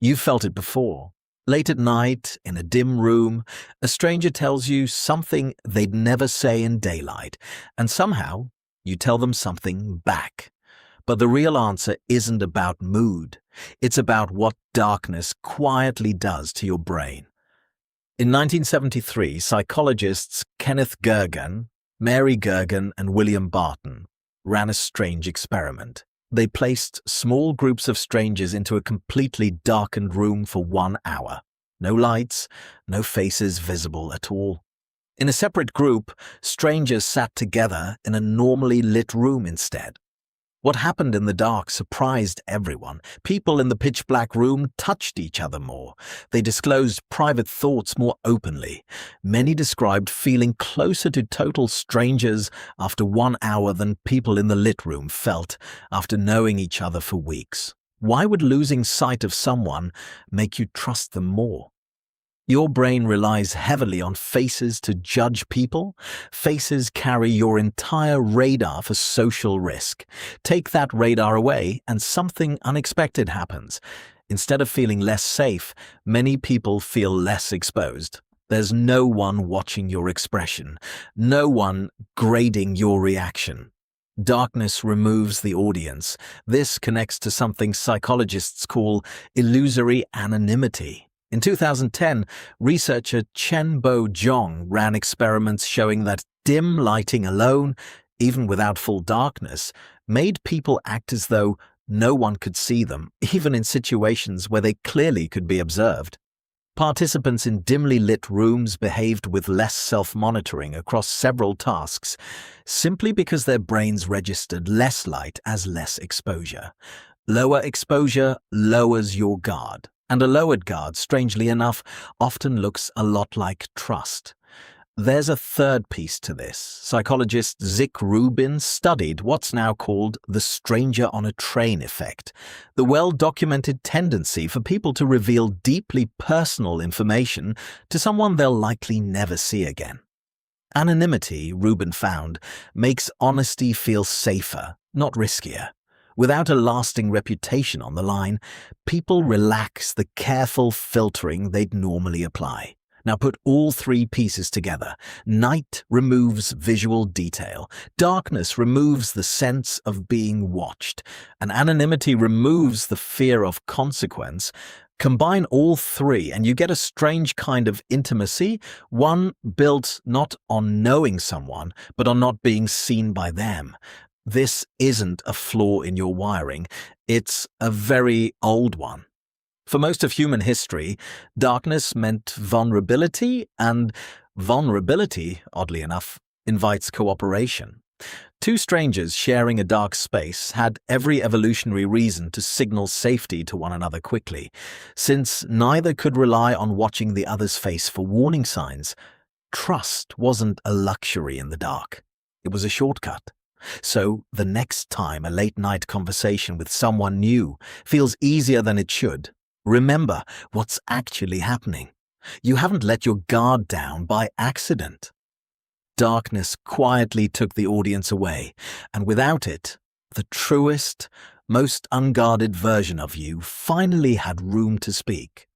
You've felt it before. Late at night, in a dim room, a stranger tells you something they'd never say in daylight, and somehow you tell them something back. But the real answer isn't about mood. It's about what darkness quietly does to your brain. In 1973, psychologists Kenneth Gergen, Mary Gergen, and William Barton ran a strange experiment. They placed small groups of strangers into a completely darkened room for 1 hour. No lights, no faces visible at all. In a separate group, strangers sat together in a normally lit room instead. What happened in the dark surprised everyone. People in the pitch-black room touched each other more. They disclosed private thoughts more openly. Many described feeling closer to total strangers after 1 hour than people in the lit room felt after knowing each other for weeks. Why would losing sight of someone make you trust them more? Your brain relies heavily on faces to judge people. Faces carry your entire radar for social risk. Take that radar away and something unexpected happens. Instead of feeling less safe, many people feel less exposed. There's no one watching your expression, no one grading your reaction. Darkness removes the audience. This connects to something psychologists call illusory anonymity. In 2010, researcher Chen-Bo Zhong ran experiments showing that dim lighting alone, even without full darkness, made people act as though no one could see them, even in situations where they clearly could be observed. Participants in dimly lit rooms behaved with less self-monitoring across several tasks, simply because their brains registered less light as less exposure. Lower exposure lowers your guard. And a lowered guard, strangely enough, often looks a lot like trust. There's a third piece to this. Psychologist Zick Rubin studied what's now called the stranger on a train effect, the well-documented tendency for people to reveal deeply personal information to someone they'll likely never see again. Anonymity, Rubin found, makes honesty feel safer, not riskier. Without a lasting reputation on the line, people relax the careful filtering they'd normally apply. Now put all three pieces together. Night removes visual detail. Darkness removes the sense of being watched. And anonymity removes the fear of consequence. Combine all three and you get a strange kind of intimacy, one built not on knowing someone, but on not being seen by them. This isn't a flaw in your wiring, it's a very old one. For most of human history, darkness meant vulnerability, and vulnerability, oddly enough, invites cooperation. Two strangers sharing a dark space had every evolutionary reason to signal safety to one another quickly. Since neither could rely on watching the other's face for warning signs, trust wasn't a luxury in the dark. It was a shortcut. So the next time a late-night conversation with someone new feels easier than it should, remember what's actually happening. You haven't let your guard down by accident. Darkness quietly took the audience away, and without it, the truest, most unguarded version of you finally had room to speak.